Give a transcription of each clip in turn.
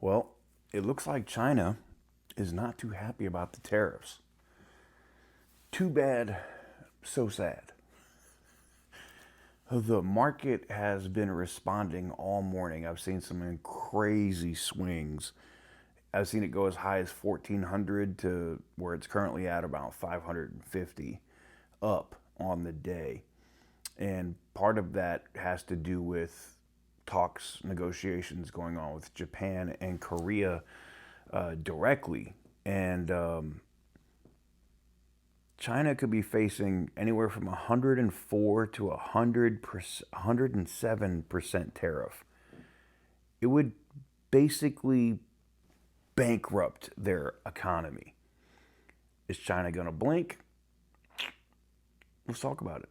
Well, it looks like China is not too happy about the tariffs. Too bad, so sad. The market has been responding all morning. I've seen some crazy swings. I've seen it go as high as 1,400 to where it's currently at about 550 up on the day. And part of that has to do with talks, negotiations going on with Japan and Korea directly. And China could be facing anywhere from 104 to 107% tariff. It would basically bankrupt their economy. Is China going to blink? Let's talk about it.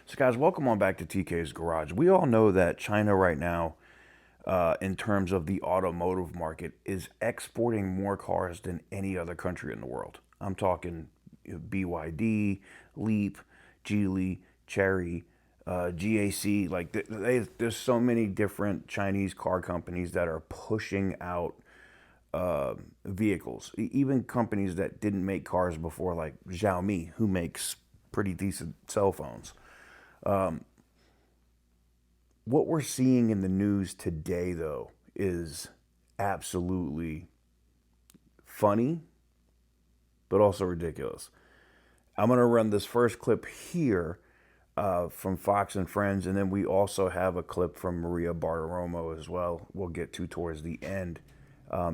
So guys, welcome on back to TK's Garage. We all know that China right now, in terms of the automotive market, is exporting more cars than any other country in the world. I'm talking BYD, Leap, Geely, Chery, GAC. Like there's so many different Chinese car companies that are pushing out vehicles. Even companies that didn't make cars before, like Xiaomi, who makes pretty decent cell phones. What we're seeing in the news today, though, is absolutely funny, but also ridiculous. I'm going to run this first clip here from Fox and Friends, and then we also have a clip from Maria Bartiromo as well. We'll get to towards the end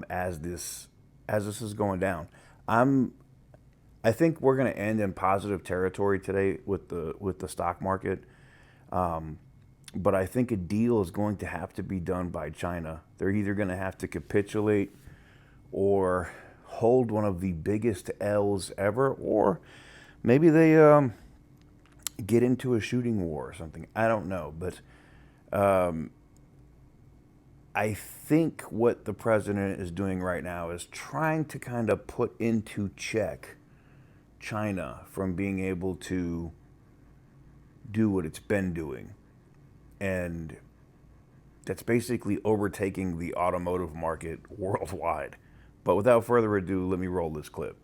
as this is going down. I think we're going to end in positive territory today with the stock market. But I think a deal is going to have to be done by China. They're either going to have to capitulate or hold one of the biggest L's ever, or maybe they get into a shooting war or something. I don't know. But I think what the president is doing right now is trying to kind of put into check China from being able to do what it's been doing. And that's basically overtaking the automotive market worldwide. But without further ado, let me roll this clip.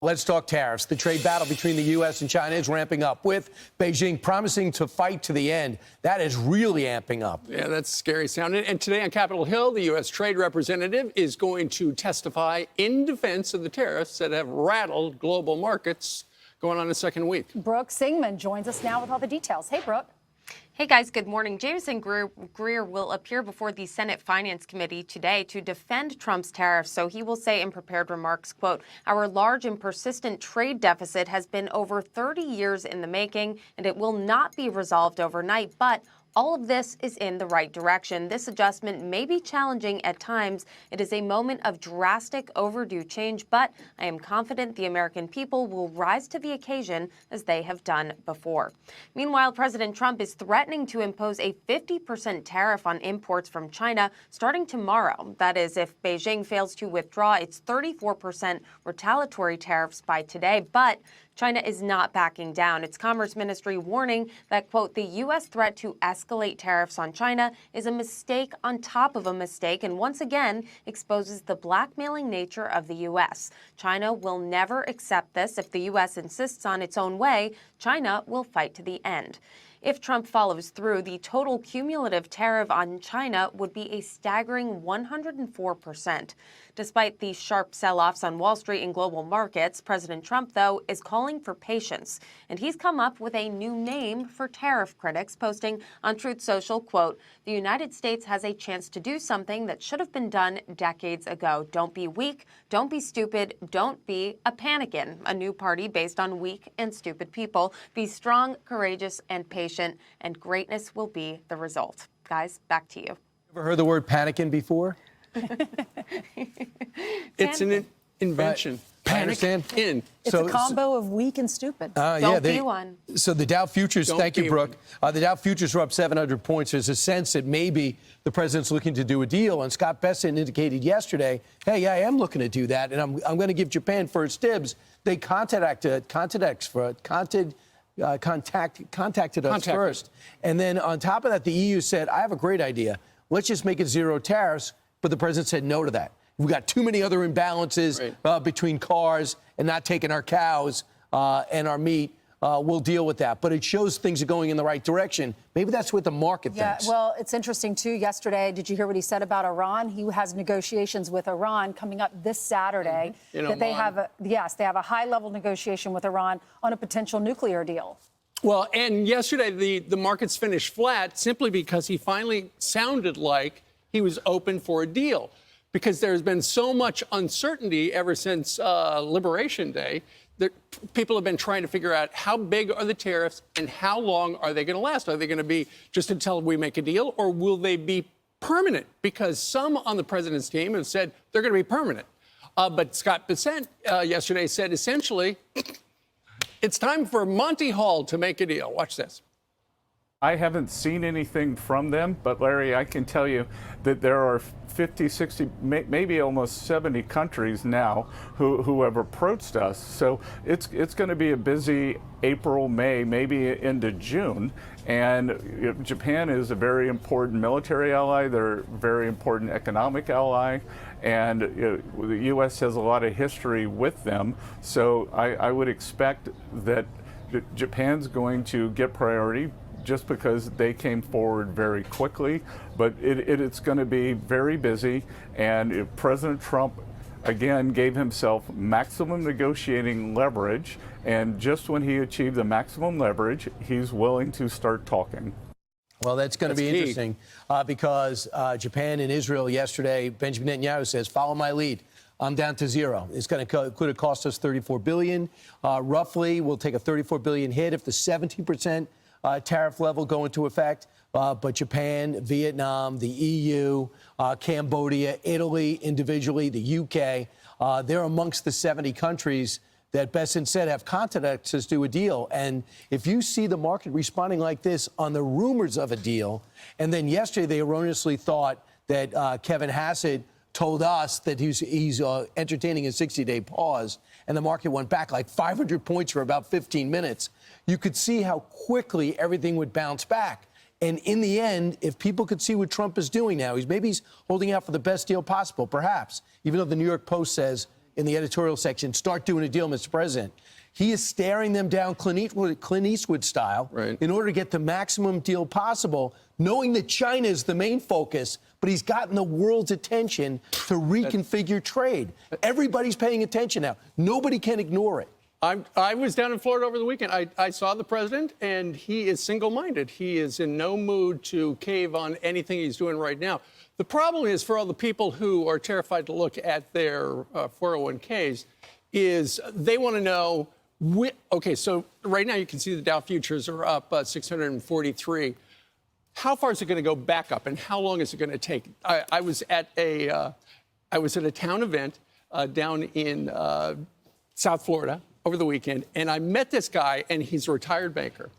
Let's talk tariffs. The trade battle between the U.S. and China is ramping up, with Beijing promising to fight to the end. That is really amping up. Yeah, that's scary sounding. And today on Capitol Hill, the U.S. Trade Representative is going to testify in defense of the tariffs that have rattled global markets going on the second week. Brooke Singman joins us now with all the details. Hey, Brooke. Hey guys, good morning. Jameson Greer will appear before the Senate Finance Committee today to defend Trump's tariffs. So he will say in prepared remarks, quote, "Our large and persistent trade deficit has been over 30 years in the making, and it will not be resolved overnight. But all of this is in the right direction. This adjustment may be challenging at times. It is a moment of drastic overdue change, but I am confident the American people will rise to the occasion as they have done before." Meanwhile, President Trump is threatening to impose a 50% tariff on imports from China starting tomorrow. That is, if Beijing fails to withdraw its 34% retaliatory tariffs by today. But China is not backing down. Its Commerce Ministry warning that, quote, "The U.S. threat to escalate tariffs on China is a mistake on top of a mistake and once again exposes the blackmailing nature of the U.S. China will never accept this. If the U.S. insists on its own way, China will fight to the end." If Trump follows through, the total cumulative tariff on China would be a staggering 104%. Despite the sharp sell-offs on Wall Street and global markets, President Trump, though, is calling for patience. And he's come up with a new name for tariff critics, posting on Truth Social, quote, "The United States has a chance to do something that should have been done decades ago. Don't be weak, don't be stupid, don't be a panikin," a new party based on weak and stupid people. Be strong, courageous, and patient, and greatness will be the result. Guys, back to you. Ever heard the word panicking before? It's an invention. Panic in. It's a combo of weak and stupid. Don't be one. So the Dow futures, thank you, Brooke. The Dow futures were up 700 points. There's a sense that maybe the president's looking to do a deal. And Scott Bessent indicated yesterday, hey, I am looking to do that. And I'm going to give Japan first dibs. They contacted us first. And then on top of that, the EU said, I have a great idea. Let's just make it zero tariffs. But the president said no to that. We've got too many other imbalances between cars and not taking our cows and our meat. We'll deal with that. But it shows things are going in the right direction. Maybe that's what the market thinks. Yeah, well, it's interesting, too. Yesterday, did you hear what he said about Iran? He has negotiations with Iran coming up this Saturday. That they have a high-level negotiation with Iran on a potential nuclear deal. Well, and yesterday, the markets finished flat simply because he finally sounded like he was open for a deal. Because there's been so much uncertainty ever since Liberation Day that people have been trying to figure out how big are the tariffs and how long are they going to last? Are they going to be just until we make a deal, or will they be permanent? Because some on the president's team have said they're going to be permanent. But Scott Bessent yesterday said essentially it's time for Monty Hall to make a deal. Watch this. I haven't seen anything from them, but Larry, I can tell you that there are 50, 60, maybe almost 70 countries now who have approached us. So it's going to be a busy April, May, maybe into June. And Japan is a very important military ally. They're a very important economic ally. And the U.S. has a lot of history with them. So I would expect that Japan's going to get priority just because they came forward very quickly, but it's going to be very busy. And if President Trump, again, gave himself maximum negotiating leverage, and just when he achieved the maximum leverage, he's willing to start talking. Well, that's going to be interesting because Japan and Israel yesterday, Benjamin Netanyahu says, follow my lead. I'm down to zero. It's going to could have cost us $34 billion. Roughly, we'll take a $34 billion hit if the 17% tariff level go into effect. But Japan, Vietnam, the EU, Cambodia, Italy individually, the UK, they're amongst the 70 countries that Bessent said have contacted us to do a deal. And if you see the market responding like this on the rumors of a deal, and then yesterday they erroneously thought that Kevin Hassett told us that he's entertaining a 60-day pause, and the market went back like 500 points for about 15 minutes, you could see how quickly everything would bounce back. And in the end, if people could see what Trump is doing now, he's holding out for the best deal possible, perhaps, even though the New York Post says in the editorial section, start doing a deal, Mr. President. He is staring them down Clint Eastwood style in order to get the maximum deal possible, knowing that China is the main focus, but he's gotten the world's attention to reconfigure trade. Everybody's paying attention now. Nobody can ignore it. I was down in Florida over the weekend. I saw the president, and he is single-minded. He is in no mood to cave on anything he's doing right now. The problem is for all the people who are terrified to look at their 401ks is they want to know, okay, so right now you can see the Dow futures are up 643. How far is it going to go back up, and how long is it going to take? I was at a town event down in South Florida over the weekend, and I met this guy, and he's a retired banker.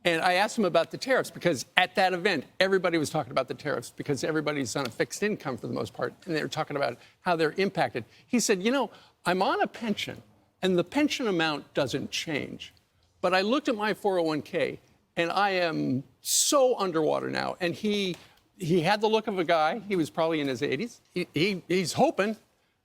And I asked him about the tariffs because at that event, everybody was talking about the tariffs because everybody's on a fixed income for the most part, and they were talking about how they're impacted. He said, you know, I'm on a pension, and the pension amount doesn't change. But I looked at my 401k, and I am so underwater now. And he had the look of a guy. He was probably in his 80s. He's hoping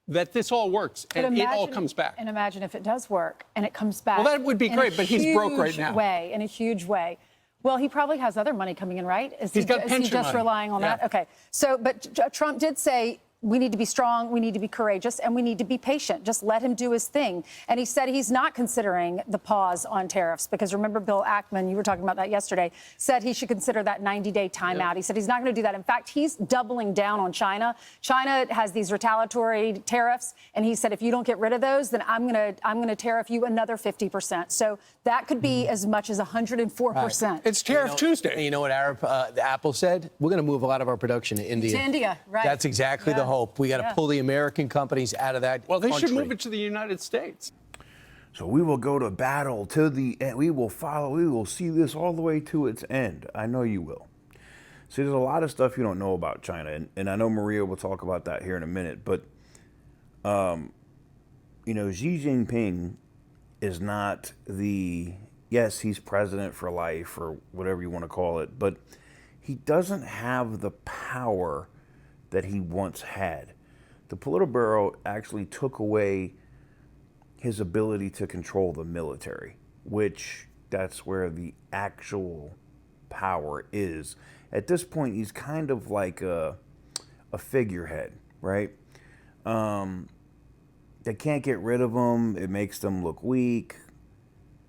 that this all works and it all comes back. And imagine if it does work and it comes back. Well, that would be great, but he's broke right now. In a huge way. Well, he probably has other money coming in, right? He's got pension Is he just money. relying on that? Okay. So, but Trump did say, we need to be strong, we need to be courageous, and we need to be patient. Just let him do his thing. And he said he's not considering the pause on tariffs because remember Bill Ackman, you were talking about that yesterday, said he should consider that 90-day timeout. Yeah. He said he's not going to do that. In fact, he's doubling down on China. China has these retaliatory tariffs, and he said if you don't get rid of those, then I'm going to tariff you another 50%. So that could be as much as 104%. Right. It's Tariff Tuesday. You know what Apple said? We're going to move a lot of our production to India. To India, right. That's exactly the hope. We got to pull the American companies out of that. Well, they should country. move it to the United States. So we will go to battle to the end. We will follow. We will see this all the way to its end. I know you will. See, there's a lot of stuff you don't know about China, and I know Maria will talk about that here in a minute. But, you know, Xi Jinping is not yes, he's president for life or whatever you want to call it, but he doesn't have the power that he once had. The Politburo actually took away his ability to control the military, which that's where the actual power is. At this point, he's kind of like a figurehead, right? They can't get rid of him. It makes them look weak.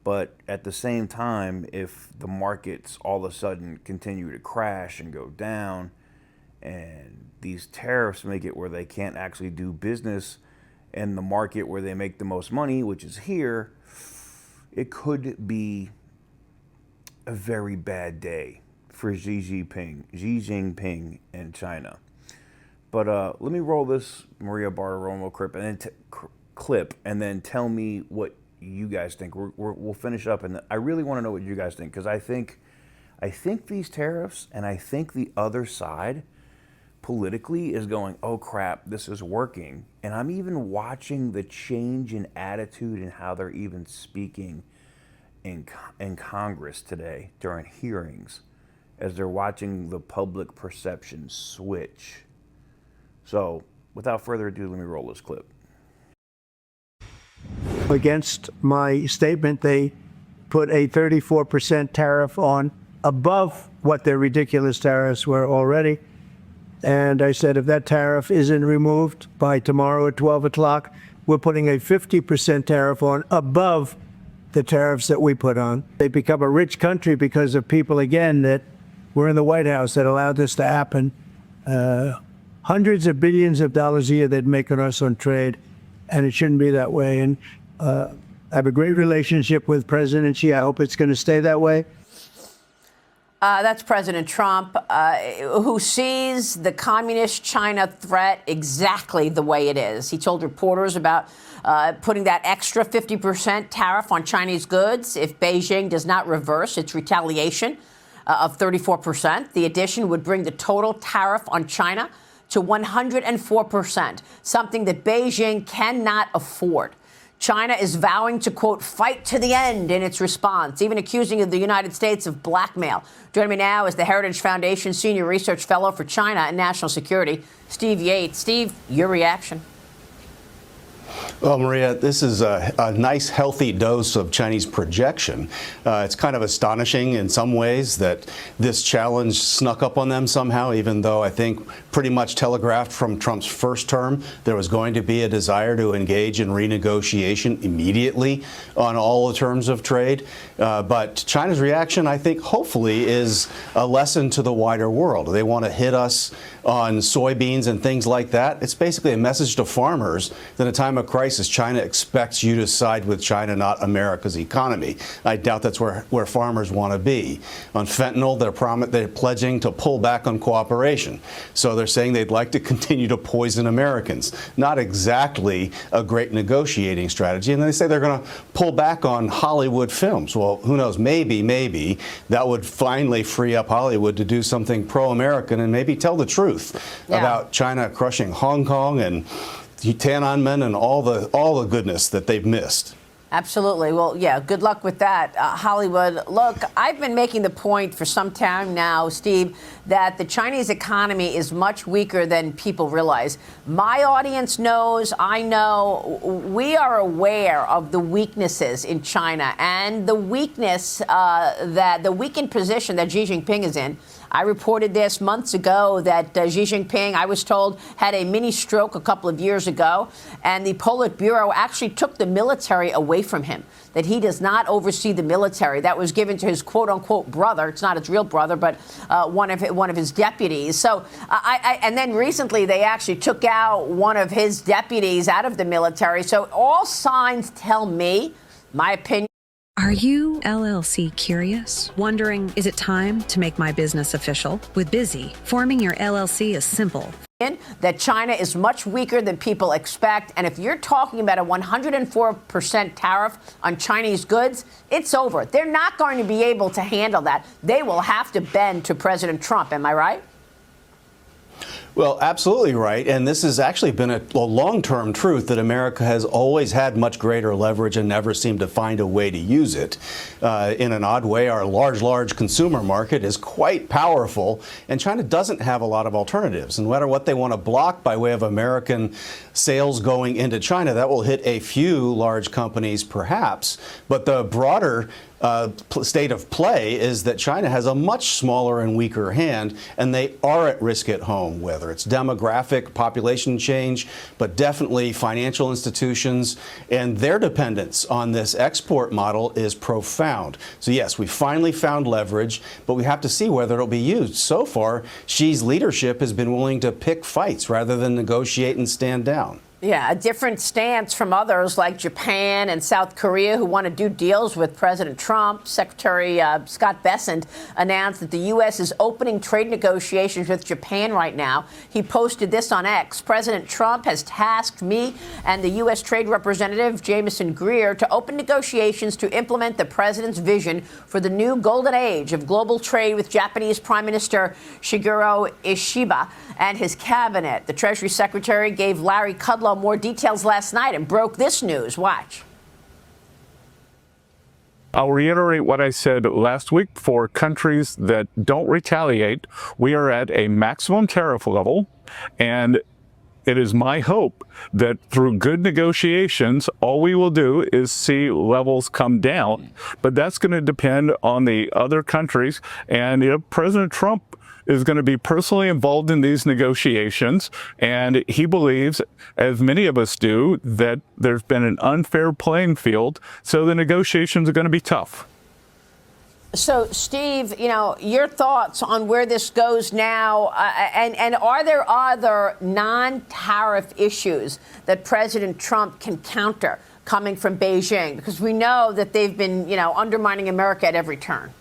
But at the same time, if the markets all of a sudden continue to crash and go down, and these tariffs make it where they can't actually do business in the market where they make the most money, which is here, it could be a very bad day for Xi Jinping and China. But let me roll this Maria Bartiromo clip and then tell me what you guys think. We'll finish up, and I really want to know what you guys think, because I think these tariffs, and I think the other side politically is going, oh crap, this is working. And I'm even watching the change in attitude and how they're even speaking in Congress today during hearings, as they're watching the public perception switch. So without further ado, let me roll this clip. Against my statement, they put a 34% tariff on above what their ridiculous tariffs were already. And I said, if that tariff isn't removed by tomorrow at 12 o'clock, we're putting a 50% tariff on above the tariffs that we put on. They become a rich country because of people, again, that were in the White House that allowed this to happen. Hundreds of billions of dollars a year they'd make on us on trade, and it shouldn't be that way. And I have a great relationship with President Xi. I hope it's going to stay that way. That's President Trump, who sees the communist China threat exactly the way it is. He told reporters about putting that extra 50% tariff on Chinese goods if Beijing does not reverse its retaliation of 34%. The addition would bring the total tariff on China to 104%, something that Beijing cannot afford. China is vowing to, quote, fight to the end in its response, even accusing the United States of blackmail. Joining me now is the Heritage Foundation Senior Research Fellow for China and National Security, Steve Yates. Steve, your reaction? Well, Maria, this is a nice, healthy dose of Chinese projection. It's kind of astonishing in some ways that this challenge snuck up on them somehow, even though I think pretty much telegraphed from Trump's first term there was going to be a desire to engage in renegotiation immediately on all the terms of trade. But China's reaction, I think, hopefully is a lesson to the wider world. They want to hit us on soybeans and things like that. It's basically a message to farmers that in a time of crisis, China expects you to side with China, not America's economy. I doubt that's where farmers want to be. On fentanyl, they're pledging to pull back on cooperation. So they're saying they'd like to continue to poison Americans. Not exactly a great negotiating strategy. And they say they're going to pull back on Hollywood films. Well, who knows? Maybe that would finally free up Hollywood to do something pro-American and maybe tell the truth about China crushing Hong Kong and Tiananmen and all the goodness that they've missed. Absolutely. Well, yeah, good luck with that, Hollywood. Look, I've been making the point for some time now, Steve, that the Chinese economy is much weaker than people realize. My audience knows, I know, we are aware of the weaknesses in China and the weakness, the weakened position that Xi Jinping is in. I reported this months ago that Xi Jinping, I was told, had a mini stroke a couple of years ago, and the Politburo actually took the military away from him, that he does not oversee the military. That was given to his quote-unquote brother. It's not his real brother, but one of his deputies. So, and then recently they actually took out one of his deputies out of the military. So all signs tell me, my opinion. Are you LLC curious? Wondering, is it time to make my business official? With Busy, forming your LLC is simple. That China is much weaker than people expect. And if you're talking about a 104% tariff on Chinese goods, it's over. They're not going to be able to handle that. They will have to bend to President Trump. Am I right? Well, absolutely right. And this has actually been a long-term truth that America has always had much greater leverage and never seemed to find a way to use it. In an odd way, our large consumer market is quite powerful, and China doesn't have a lot of alternatives. And no matter what they want to block by way of American sales going into China, that will hit a few large companies perhaps. But the broader state of play is that China has a much smaller and weaker hand, and they are at risk at home, whether it's demographic, population change, but definitely financial institutions, and their dependence on this export model is profound. So yes, we finally found leverage, but we have to see whether it'll be used. So far, Xi's leadership has been willing to pick fights rather than negotiate and stand down. Yeah, a different stance from others like Japan and South Korea who want to do deals with President Trump. Secretary Scott Bessent announced that the U.S. is opening trade negotiations with Japan right now. He posted this on X. President Trump has tasked me and the U.S. Trade Representative Jamieson Greer to open negotiations to implement the president's vision for the new golden age of global trade with Japanese Prime Minister Shigeru Ishiba and his cabinet. The Treasury Secretary gave Larry Kudlow more details last night and broke this news. Watch. I'll reiterate what I said last week. For countries that don't retaliate, we are at a maximum tariff level, and it is my hope that through good negotiations, all we will do is see levels come down. But that's going to depend on the other countries, and President Trump is going to be personally involved in these negotiations, and he believes, as many of us do, that there's been an unfair playing field, so the negotiations are going to be tough. So, Steve, your thoughts on where this goes now, and are there other non-tariff issues that President Trump can counter coming from Beijing? Because we know that they've been, undermining America at every turn.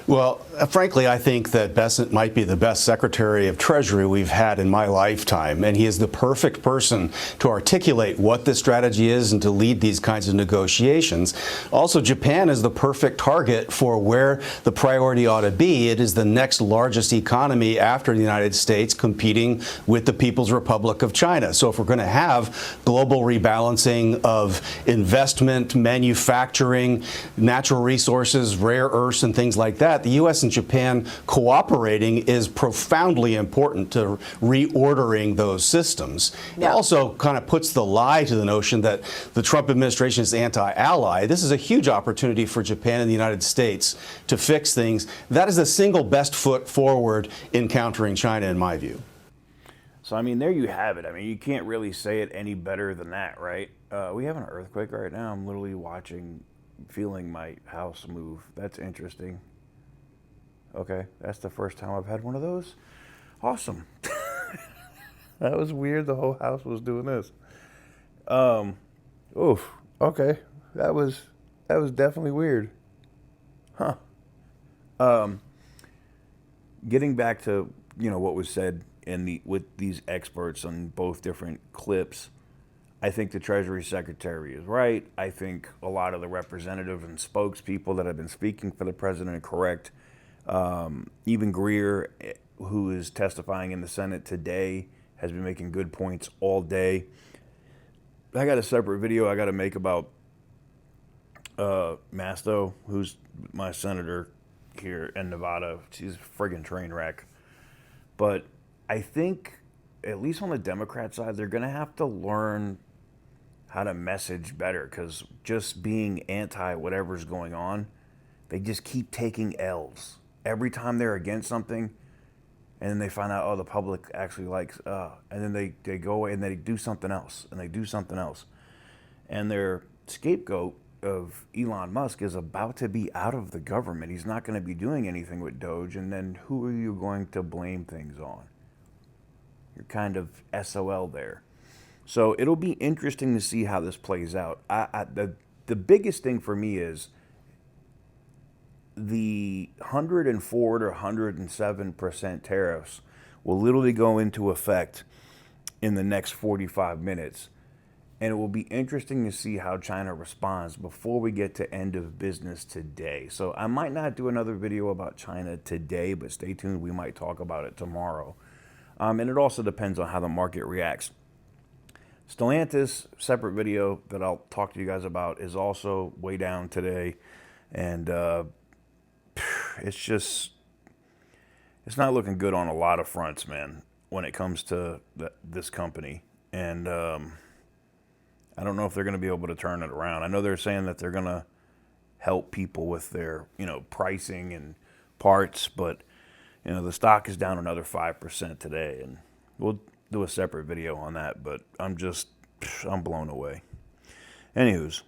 Well, frankly, I think that Bessent might be the best Secretary of Treasury we've had in my lifetime, and he is the perfect person to articulate what this strategy is and to lead these kinds of negotiations. Also, Japan is the perfect target for where the priority ought to be. It is the next largest economy after the United States, competing with the People's Republic of China. So if we're going to have global rebalancing of investment, manufacturing, natural resources, rare earths, and things like that, the U.S. and Japan cooperating is profoundly important to reordering those systems. Yeah. It also kind of puts the lie to the notion that the Trump administration is anti-ally. This is a huge opportunity for Japan and the United States to fix things. That is the single best foot forward in countering China, in my view. So, I mean, there you have it. I mean, you can't really say it any better than that, right? We have an earthquake right now. I'm literally feeling my house move. That's interesting. Okay, that's the first time I've had one of those. Awesome. That was weird. The whole house was doing this. Oof. Okay, that was definitely weird. Huh. Getting back to what was said with these experts on both different clips, I think the Treasury Secretary is right. I think a lot of the representatives and spokespeople that have been speaking for the president are correct. Even Greer, who is testifying in the Senate today, has been making good points all day. I got a separate video I got to make about Masto, who's my senator here in Nevada. She's a friggin' train wreck. But I think, at least on the Democrat side, they're going to have to learn how to message better, because just being anti whatever's going on, they just keep taking L's. Every time they're against something, and then they find out, oh, the public actually likes, and then they go away and they do something else, and they do something else. And their scapegoat of Elon Musk is about to be out of the government. He's not going to be doing anything with Doge, and then who are you going to blame things on? You're kind of SOL there. So it'll be interesting to see how this plays out. the biggest thing for me is the 104 to 107% tariffs will literally go into effect in the next 45 minutes. And it will be interesting to see how China responds before we get to end of business today. So I might not do another video about China today, but stay tuned. We might talk about it tomorrow. And it also depends on how the market reacts. Stellantis, separate video that I'll talk to you guys about, is also way down today. And it's not looking good on a lot of fronts, man, when it comes to this company. And I don't know if they're going to be able to turn it around. I know they're saying that they're going to help people with their, pricing and parts, but, the stock is down another 5% today, and we'll do a separate video on that, but I'm blown away. Anywho's,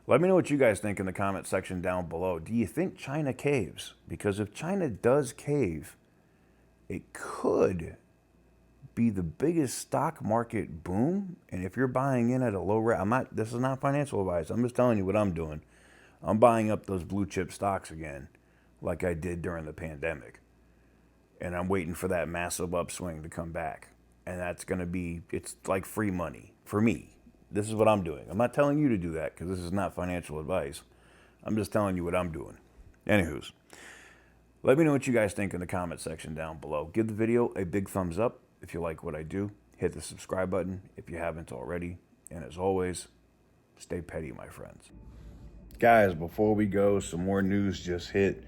let me know what you guys think in the comment section down below. Do you think China caves? Because if China does cave, it could be the biggest stock market boom. And if you're buying in at a low rate, this is not financial advice. I'm just telling you what I'm doing. I'm buying up those blue chip stocks again, like I did during the pandemic. And I'm waiting for that massive upswing to come back. And that's going to be, it's like free money for me. This is what I'm doing. I'm not telling you to do that because this is not financial advice. I'm just telling you what I'm doing. Anywho's, let me know what you guys think in the comment section down below. Give the video a big thumbs up if you like what I do. Hit the subscribe button if you haven't already. And as always, stay petty, my friends. Guys, before we go, some more news just hit.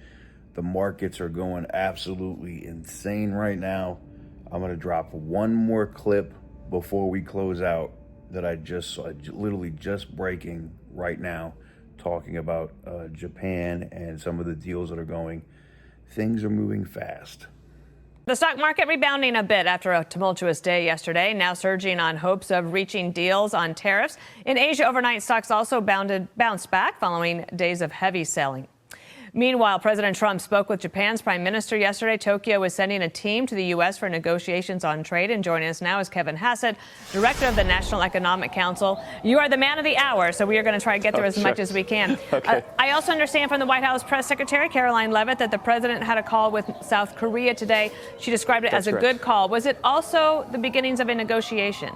The markets are going absolutely insane right now. I'm going to drop one more clip before we close out that I just saw, literally just breaking right now, talking about Japan and some of the deals that are going. Things are moving fast. The stock market rebounding a bit after a tumultuous day yesterday, now surging on hopes of reaching deals on tariffs. In Asia overnight, stocks also bounced back following days of heavy selling. Meanwhile, President Trump spoke with Japan's prime minister yesterday. Tokyo is sending a team to the U.S. for negotiations on trade. And joining us now is Kevin Hassett, director of the National Economic Council. You are the man of the hour, so we are going to try to get through as much as we can. Okay. I also understand from the White House press secretary, Caroline Leavitt, that the president had a call with South Korea today. She described it as a good call. Was it also the beginnings of a negotiation?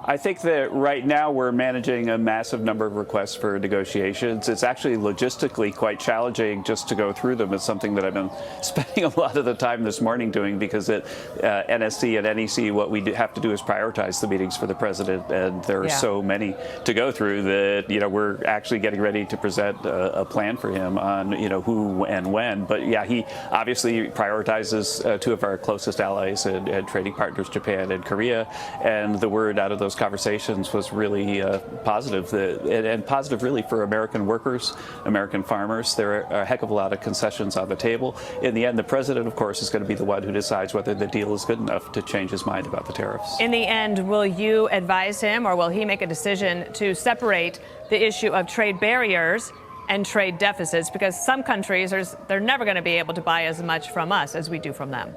I think that right now we're managing a massive number of requests for negotiations. It's actually logistically quite challenging just to go through them. It's something that I've been spending a lot of the time this morning doing, because at NSC and NEC, what we have to do is prioritize the meetings for the president, and there are so many to go through that, we're actually getting ready to present a plan for him on, who and when. But yeah, he obviously prioritizes two of our closest allies and trading partners, Japan and Korea, and the word out of those conversations was really positive, and positive really for American workers, American farmers. There are a heck of a lot of concessions on the table. In the end, the president, of course, is going to be the one who decides whether the deal is good enough to change his mind about the tariffs. In the end, will you advise him, or will he make a decision to separate the issue of trade barriers and trade deficits? Because some countries, they're never going to be able to buy as much from us as we do from them.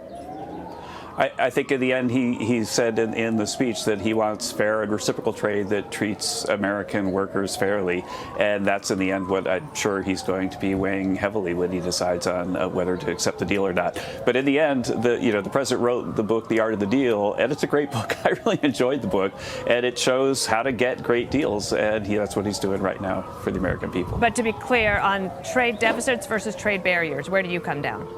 I think in the end, he said in the speech that he wants fair and reciprocal trade that treats American workers fairly. And that's in the end what I'm sure he's going to be weighing heavily when he decides on whether to accept the deal or not. But in the end, the president wrote the book, The Art of the Deal, and it's a great book. I really enjoyed the book, and it shows how to get great deals. And that's what he's doing right now for the American people. But to be clear, on trade deficits versus trade barriers, where do you come down?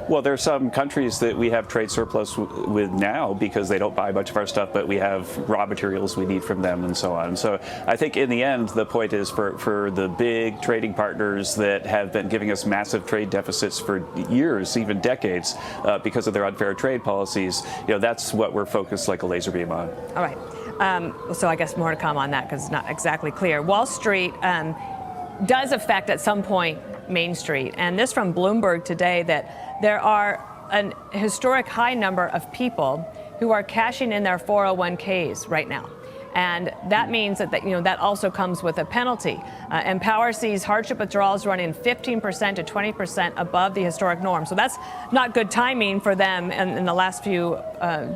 Well, there are some countries that we have trade surplus with now because they don't buy much of our stuff, but we have raw materials we need from them and so on. So I think in the end, the point is for the big trading partners that have been giving us massive trade deficits for years, even decades, because of their unfair trade policies, that's what we're focused like a laser beam on. All right. So I guess more to come on that because it's not exactly clear. Wall Street does affect at some point Main Street. And this from Bloomberg today, that there are an historic high number of people who are cashing in their 401ks right now. And that means that also comes with a penalty. Empower sees hardship withdrawals running 15% to 20% above the historic norm. So that's not good timing for them in the last few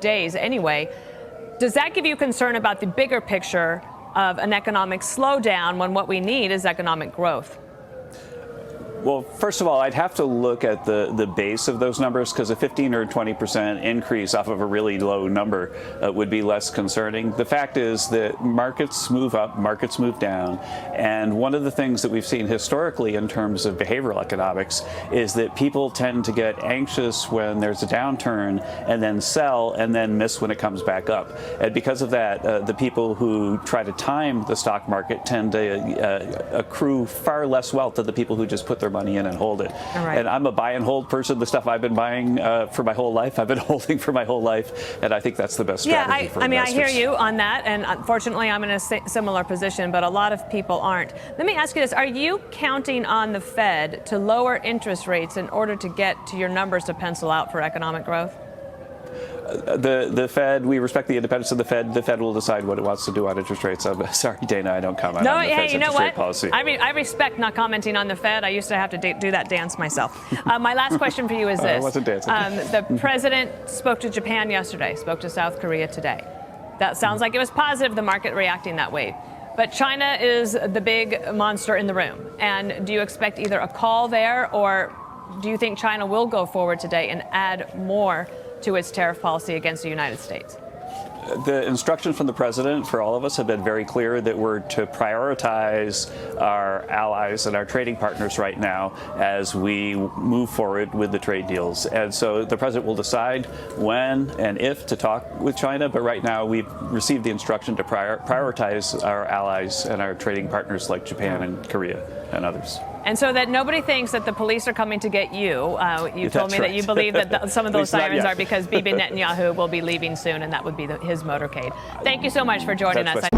days anyway. Does that give you concern about the bigger picture of an economic slowdown when what we need is economic growth? Well, first of all, I'd have to look at the base of those numbers, because a 15 or 20% increase off of a really low number would be less concerning. The fact is that markets move up, markets move down, and one of the things that we've seen historically in terms of behavioral economics is that people tend to get anxious when there's a downturn and then sell and then miss when it comes back up. And because of that, the people who try to time the stock market tend to accrue far less wealth than the people who just put their money in and hold it. Right. And I'm a buy and hold person. The stuff I've been buying for my whole life, I've been holding for my whole life, and I think that's the best strategy for investors. I hear you on that, and unfortunately I'm in a similar position, but a lot of people aren't. Let me ask you this. Are you counting on the Fed to lower interest rates in order to get to your numbers to pencil out for economic growth? The Fed, we respect the independence of the Fed. The Fed will decide what it wants to do on interest rates. I'm sorry, Dana, I don't comment on the Fed's interest rate policy. I mean, I respect not commenting on the Fed. I used to have to do that dance myself. My last question for you is this. I wasn't dancing. The president spoke to Japan yesterday, spoke to South Korea today. That sounds like it was positive, the market reacting that way. But China is the big monster in the room. And do you expect either a call there, or do you think China will go forward today and add more to its tariff policy against the United States? The instructions from the president for all of us have been very clear that we're to prioritize our allies and our trading partners right now as we move forward with the trade deals. And so the president will decide when and if to talk with China. But right now we've received the instruction to prioritize our allies and our trading partners like Japan and Korea and others. And so that nobody thinks that the police are coming to get you. You told me that you believe that some of those sirens are because Bibi Netanyahu will be leaving soon, and that would be his motorcade. Thank you so much for joining us.